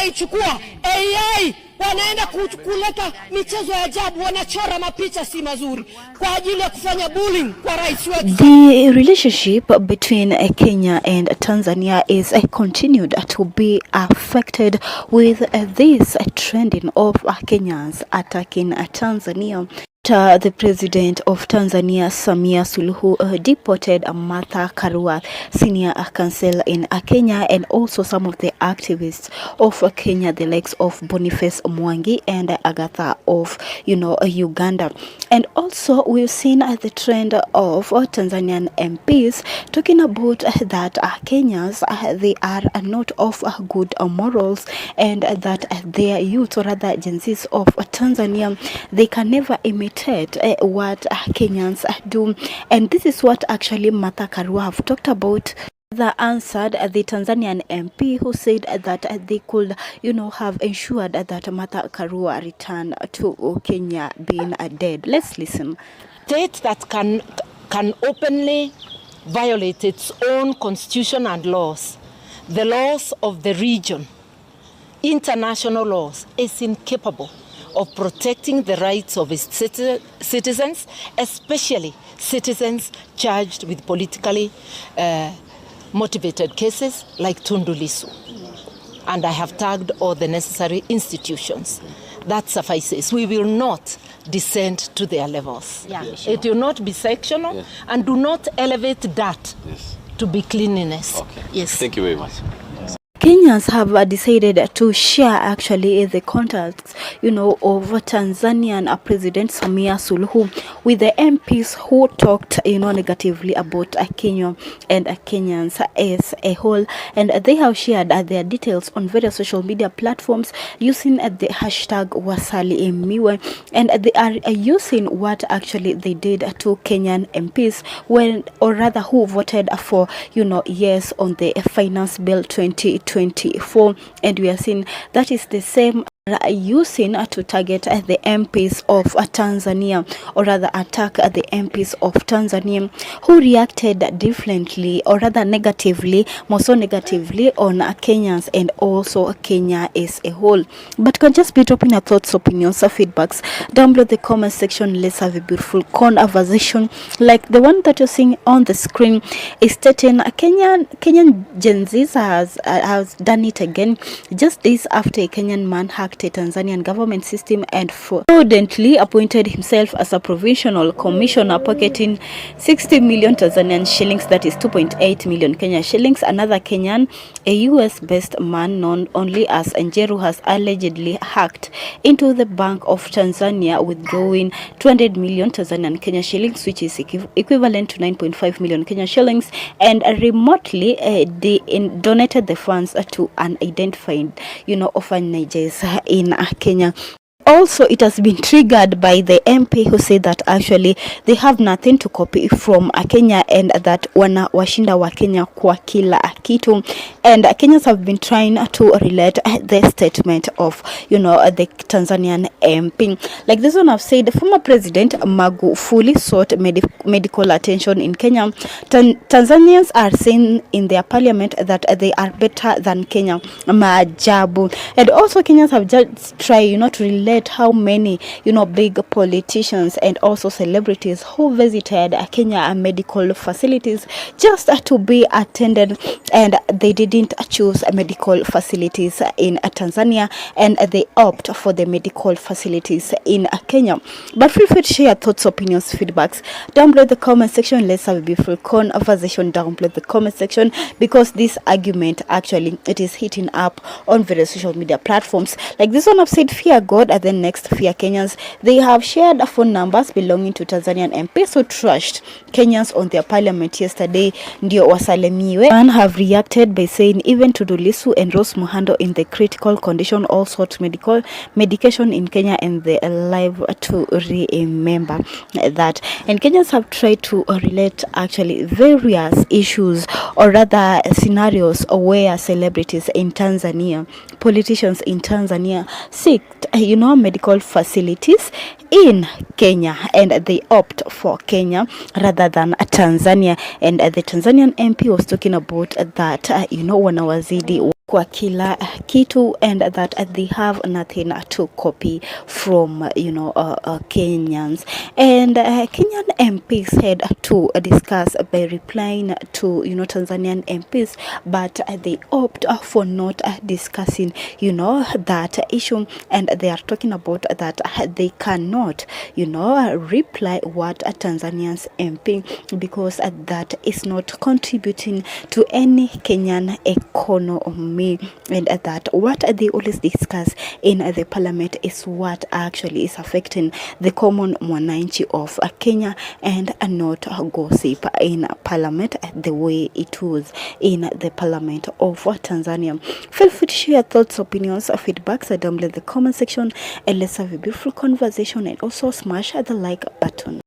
wanaichukua AI, wanaenda kuleta michezo ya ajabu, wanachora mapicha si mazuri kwa ajili ya kufanya bullying kwa rais wetu. The relationship between Kenya and Tanzania is continued to be affected with this trending of Kenyans attacking Tanzania. The president of Tanzania, Samia Suluhu, deported Martha Karua, senior counsel in Kenya, and also some of the activists of Kenya, the likes of Boniface Mwangi and Agatha of, Uganda. And also we've seen the trend of Tanzanian MPs talking about that Kenyans, they are not of good morals, and that their youth, or rather Gen Zs of Tanzania, they can never imitate what Kenyans do. And this is what actually Martha Karua have talked about. They answered the Tanzanian MP who said that they could, have ensured that Martha Karua return to Kenya being dead. Let's listen. State that can openly violate its own constitution and laws, the laws of the region, international laws, is incapable of protecting the rights of its citizens, especially citizens charged with politically motivated cases like Tundu Lissu. And I have tagged all the necessary institutions. That suffices. We will not descend to their levels. Yeah. Yes. It will not be sectional, yes. And do not elevate that, yes, to be cleanliness. Okay. Yes. Thank you very much. Kenyans have decided to share actually the contacts, of Tanzanian President Samia Suluhu with the MPs who talked, negatively about Kenya and Kenyans as a whole. And they have shared their details on various social media platforms using the hashtag Wasalimiwa. And they are using what actually they did to Kenyan MPs who voted for, yes on the Finance Bill 2024. And we are seeing that is the same using to target the MPs of Tanzania, or rather attack the MPs of Tanzania who reacted differently, or rather negatively, more so negatively on Kenyans and also Kenya as a whole. But can just be dropping your thoughts, opinions, or feedbacks down below the comment section. Let's have a beautiful conversation like the one that you're seeing on the screen. Is stating Kenyan Gen Z has done it again just days after a Kenyan man hacked a Tanzanian government system and fraudulently appointed himself as a provincial commissioner, pocketing 60 million Tanzanian shillings, that is 2.8 million Kenya shillings. Another Kenyan, a US-based man known only as Njeru, has allegedly hacked into the Bank of Tanzania, withdrawing 200 million Tanzanian Kenya shillings, which is equivalent to 9.5 million Kenya shillings, and remotely donated the funds to unidentified, orphanages in Kenya. Also, it has been triggered by the MP who said that actually they have nothing to copy from Kenya, and that wana washinda wa Kenya kwa kila kitu. And Kenyans have been trying to relate the statement of, the Tanzanian MP. Like this one have said, former President Magufuli sought medical attention in Kenya. Tanzanians are saying in their parliament that they are better than Kenya. Maajabu. And also Kenyans have just tried, to relate how many, big politicians and also celebrities who visited Kenya medical facilities just to be attended, and they didn't choose medical facilities in Tanzania, and they opt for the medical facilities in Kenya. But feel free to share thoughts, opinions, feedbacks down below the comment section. Let's have a beautiful conversation down below the comment section, because this argument actually it is hitting up on various social media platforms. Like this one have said, fear God, and then next fear Kenyans. They have shared phone numbers belonging to Tanzanian MPs who trashed Kenyans on their parliament yesterday. Ndio Wasalimiwa and have reacted by saying even Tundu Lissu and Rose Muhando in the critical condition all sought medication in Kenya, and they are alive to remember that. And Kenyans have tried to relate actually various issues, or rather scenarios where celebrities in Tanzania, politicians in Tanzania seek medical facilities in Kenya, and they opt for Kenya rather than Tanzania. And the Tanzanian MP was talking about that wanawazidi kwa kila kitu, and that they have nothing to copy from Kenyans. And Kenyan MPs had to discuss by replying to Tanzanian MPs, but they opt for not discussing that issue, and they are talking about that they cannot reply what Tanzanians MP, because that is not contributing to any Kenyan economy, and that what they always discuss in the parliament is what actually is affecting the common mwananchi of Kenya, and not gossip in parliament the way it was in the parliament of Tanzania. Feel free to share your thoughts, opinions, or feedbacks down below in the comment section, and let's have a beautiful conversation, and also smash the like button.